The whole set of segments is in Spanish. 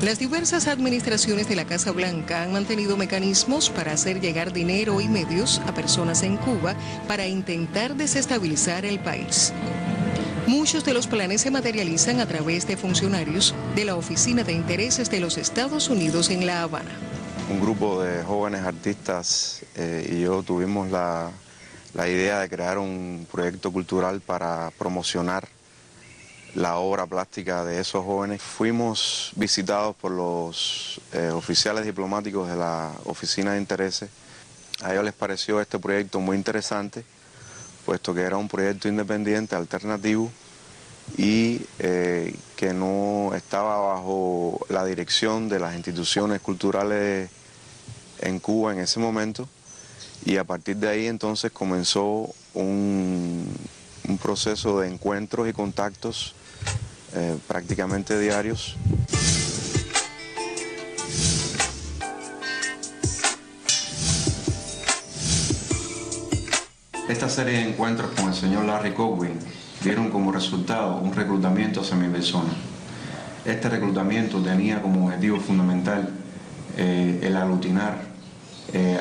Las diversas administraciones de la Casa Blanca han mantenido mecanismos para hacer llegar dinero y medios a personas en Cuba para intentar desestabilizar el país. Muchos de los planes se materializan a través de funcionarios de la Oficina de Intereses de los Estados Unidos en La Habana. Un grupo de jóvenes artistas y yo tuvimos la idea de crear un proyecto cultural para promocionar la obra plástica de esos jóvenes. Fuimos visitados por los oficiales diplomáticos de la Oficina de Intereses. A ellos les pareció este proyecto muy interesante, puesto que era un proyecto independiente, alternativo, y que no estaba bajo la dirección de las instituciones culturales en Cuba en ese momento. Y a partir de ahí entonces comenzó un proceso de encuentros y contactos prácticamente diarios. Esta serie de encuentros con el señor Larry Cogwin dieron como resultado un reclutamiento hacia mi persona. Este reclutamiento tenía como objetivo fundamental el aglutinar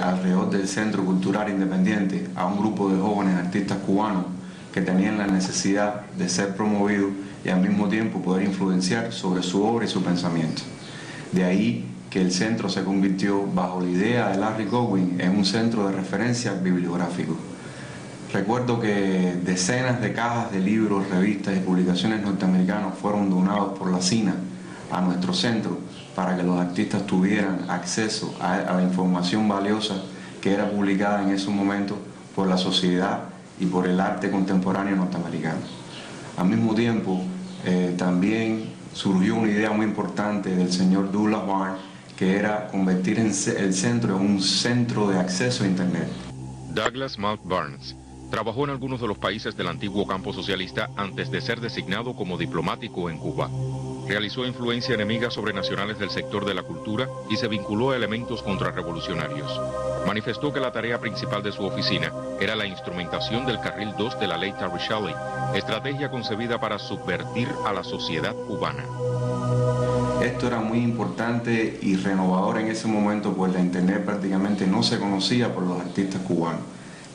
alrededor del Centro Cultural Independiente a un grupo de jóvenes artistas cubanos que tenían la necesidad de ser promovidos y al mismo tiempo poder influenciar sobre su obra y su pensamiento. De ahí que el centro se convirtió, bajo la idea de Larry Cogwin, en un centro de referencia bibliográfico. Recuerdo que decenas de cajas de libros, revistas y publicaciones norteamericanos fueron donados por la CINA a nuestro centro para que los artistas tuvieran acceso a la información valiosa que era publicada en esos momentos por la sociedad y por el arte contemporáneo norteamericano. Al mismo tiempo, también surgió una idea muy importante del señor Douglas Barnes, que era convertir el centro en un centro de acceso a Internet. Douglas Malt Barnes trabajó en algunos de los países del antiguo campo socialista antes de ser designado como diplomático en Cuba. Realizó influencia enemiga sobre nacionales del sector de la cultura y se vinculó a elementos contrarrevolucionarios. Manifestó que la tarea principal de su oficina era la instrumentación del Carril 2 de la Ley Tarishelli, estrategia concebida para subvertir a la sociedad cubana. Esto era muy importante y renovador en ese momento, pues la Internet prácticamente no se conocía por los artistas cubanos.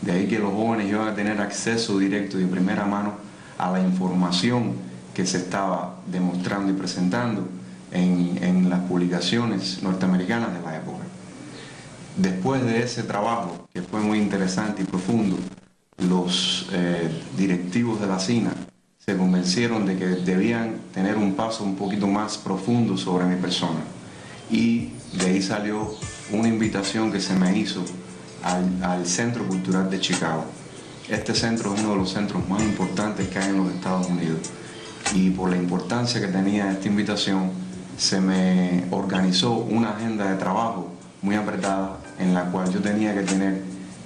De ahí que los jóvenes iban a tener acceso directo y de primera mano a la información que se estaba demostrando y presentando en las publicaciones norteamericanas de la época. Después de ese trabajo, que fue muy interesante y profundo, los directivos de la CINA se convencieron de que debían tener un paso un poquito más profundo sobre mi persona. Y de ahí salió una invitación que se me hizo al Centro Cultural de Chicago. Este centro es uno de los centros más importantes que hay en los Estados Unidos. Y por la importancia que tenía esta invitación, se me organizó una agenda de trabajo muy apretada en la cual yo tenía que tener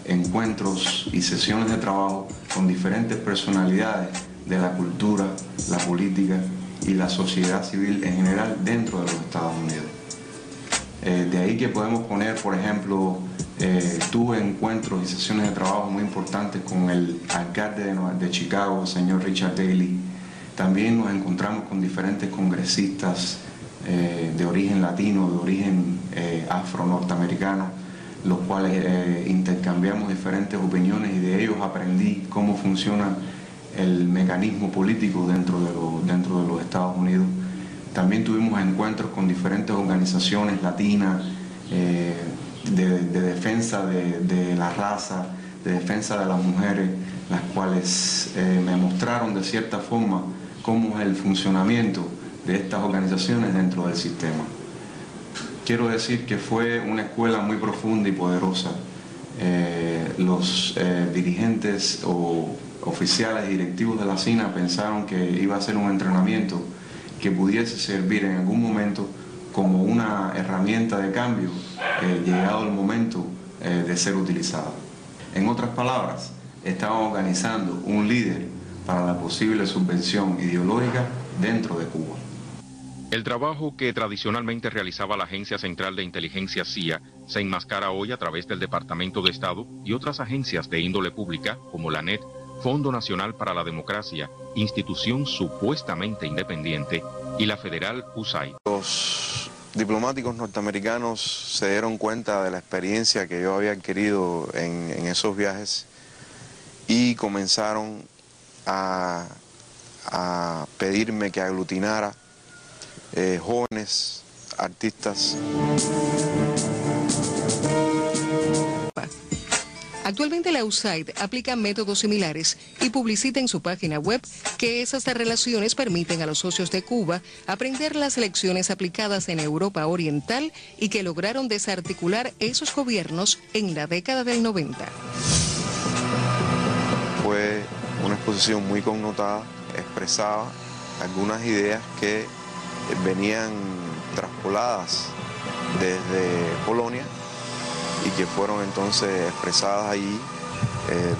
encuentros y sesiones de trabajo con diferentes personalidades de la cultura, la política y la sociedad civil en general dentro de los Estados Unidos. De ahí que podemos poner, por ejemplo, tuve encuentros y sesiones de trabajo muy importantes con el alcalde de Chicago, el señor Richard Daley. También nos encontramos con diferentes congresistas de origen latino, de origen afro-norteamericano, los cuales intercambiamos diferentes opiniones y de ellos aprendí cómo funciona el mecanismo político dentro de los Estados Unidos. También tuvimos encuentros con diferentes organizaciones latinas de defensa de la raza, de defensa de las mujeres, las cuales me mostraron de cierta forma cómo es el funcionamiento de estas organizaciones dentro del sistema. Quiero decir que fue una escuela muy profunda y poderosa. Los dirigentes o oficiales y directivos de la CINA pensaron que iba a ser un entrenamiento que pudiese servir en algún momento como una herramienta de cambio, llegado el momento de ser utilizada. En otras palabras, estaban organizando un líder para la posible subvención ideológica dentro de Cuba. El trabajo que tradicionalmente realizaba la Agencia Central de Inteligencia CIA se enmascara hoy a través del Departamento de Estado y otras agencias de índole pública como la NET, Fondo Nacional para la Democracia, institución supuestamente independiente, y la federal USAID. Los diplomáticos norteamericanos se dieron cuenta de la experiencia que yo había adquirido en esos viajes y comenzaron a pedirme que aglutinara jóvenes artistas. Actualmente la USAID aplica métodos similares y publicita en su página web que esas relaciones permiten a los socios de Cuba aprender las lecciones aplicadas en Europa Oriental y que lograron desarticular esos gobiernos en la década del 90. Fue una exposición muy connotada, expresaba algunas ideas que venían traspoladas desde Polonia y que fueron entonces expresadas allí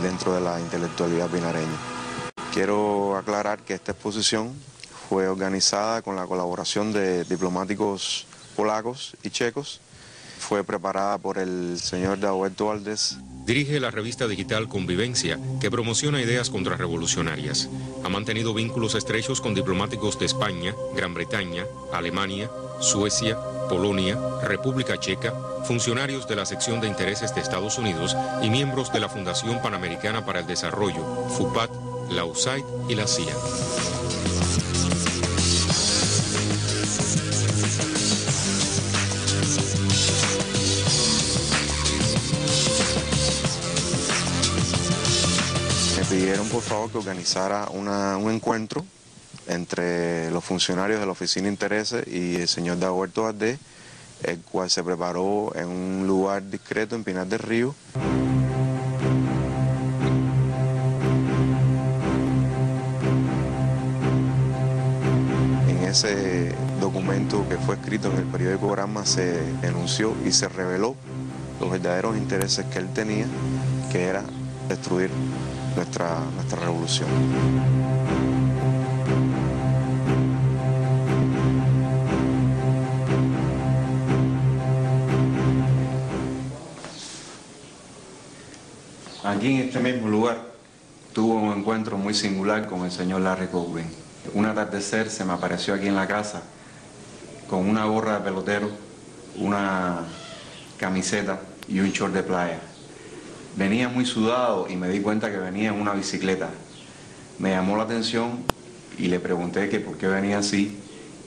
dentro de la intelectualidad pinareña. Quiero aclarar que esta exposición fue organizada con la colaboración de diplomáticos polacos y checos. Fue preparada por el señor Dagoberto Valdés. Dirige la revista digital Convivencia, que promociona ideas contrarrevolucionarias. Ha mantenido vínculos estrechos con diplomáticos de España, Gran Bretaña, Alemania, Suecia, Polonia, República Checa, funcionarios de la sección de intereses de Estados Unidos y miembros de la Fundación Panamericana para el Desarrollo, FUPAT, la USAID y la CIA. Me pidieron por favor que organizara un encuentro entre los funcionarios de la Oficina de Intereses y el señor Dagoberto Valdés, el cual se preparó en un lugar discreto en Pinar del Río. En ese documento que fue escrito en el periódico Gramma se enunció y se reveló los verdaderos intereses que él tenía, que era destruir nuestra revolución. Aquí en este mismo lugar tuve un encuentro muy singular con el señor Larry Coben. Un atardecer se me apareció aquí en la casa con una gorra de pelotero, una camiseta y un short de playa. Venía muy sudado y me di cuenta que venía en una bicicleta. Me llamó la atención y le pregunté que por qué venía así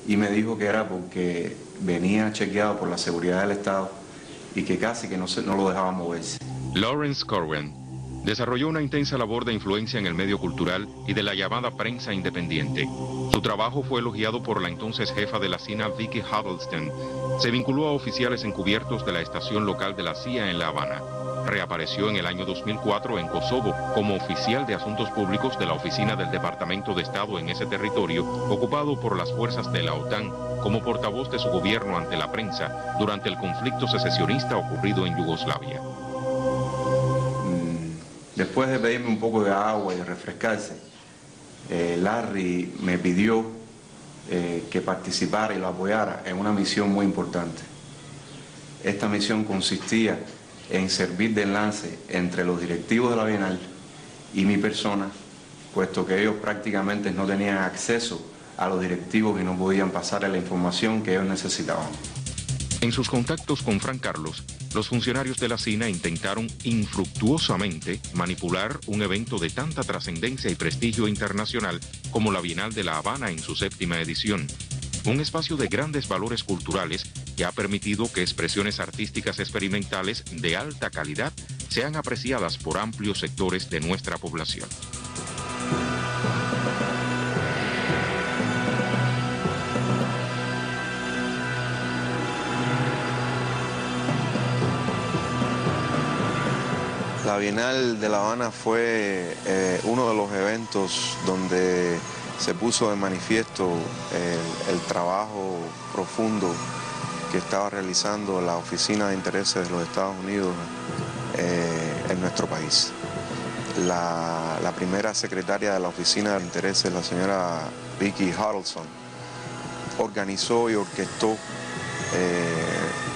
y me dijo que era porque venía chequeado por la seguridad del Estado y que casi que no lo dejaba moverse. Lawrence Corwin desarrolló una intensa labor de influencia en el medio cultural y de la llamada prensa independiente. Su trabajo fue elogiado por la entonces jefa de la CIA, Vicki Huddleston. Se vinculó a oficiales encubiertos de la estación local de la CIA en La Habana. Reapareció en el año 2004 en Kosovo como oficial de asuntos públicos de la oficina del Departamento de Estado en ese territorio, ocupado por las fuerzas de la OTAN, como portavoz de su gobierno ante la prensa durante el conflicto secesionista ocurrido en Yugoslavia. Después de pedirme un poco de agua y de refrescarse, Larry me pidió que participara y lo apoyara en una misión muy importante. Esta misión consistía en servir de enlace entre los directivos de la Bienal y mi persona, puesto que ellos prácticamente no tenían acceso a los directivos y no podían pasarle la información que ellos necesitaban. En sus contactos con Fran Carlos, los funcionarios de la CINA intentaron infructuosamente manipular un evento de tanta trascendencia y prestigio internacional como la Bienal de La Habana en su 7ª edición. Un espacio de grandes valores culturales que ha permitido que expresiones artísticas experimentales de alta calidad sean apreciadas por amplios sectores de nuestra población. La Bienal de La Habana fue uno de los eventos donde se puso de manifiesto el trabajo profundo que estaba realizando la Oficina de Intereses de los Estados Unidos en nuestro país. La primera secretaria de la Oficina de Intereses, la señora Vicki Huddleston, organizó y orquestó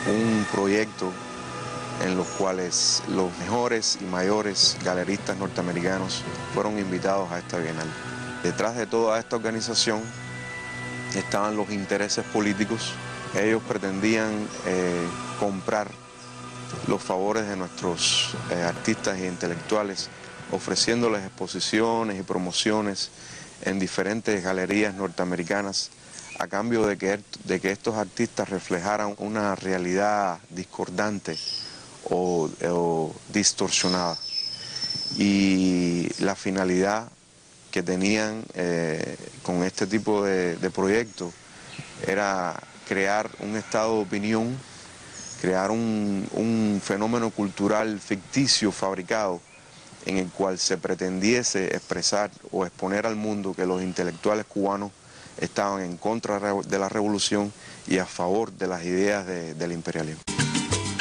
un proyecto en los cuales los mejores y mayores galeristas norteamericanos fueron invitados a esta Bienal. Detrás de toda esta organización estaban los intereses políticos Ellos pretendían comprar los favores de nuestros artistas e intelectuales, ofreciéndoles exposiciones y promociones en diferentes galerías norteamericanas, a cambio de que estos artistas reflejaran una realidad discordante o distorsionada. Y la finalidad que tenían con este tipo de proyectos era crear un estado de opinión, crear un fenómeno cultural ficticio, fabricado, en el cual se pretendiese expresar o exponer al mundo que los intelectuales cubanos estaban en contra de la revolución y a favor de las ideas del imperialismo.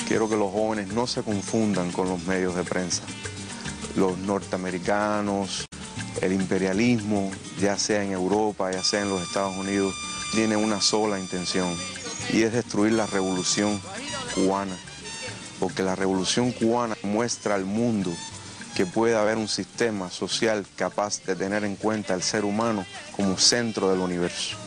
Quiero que los jóvenes no se confundan con los medios de prensa. Los norteamericanos, el imperialismo, ya sea en Europa, ya sea en los Estados Unidos, tiene una sola intención, y es destruir la revolución cubana, porque la revolución cubana muestra al mundo que puede haber un sistema social capaz de tener en cuenta al ser humano como centro del universo.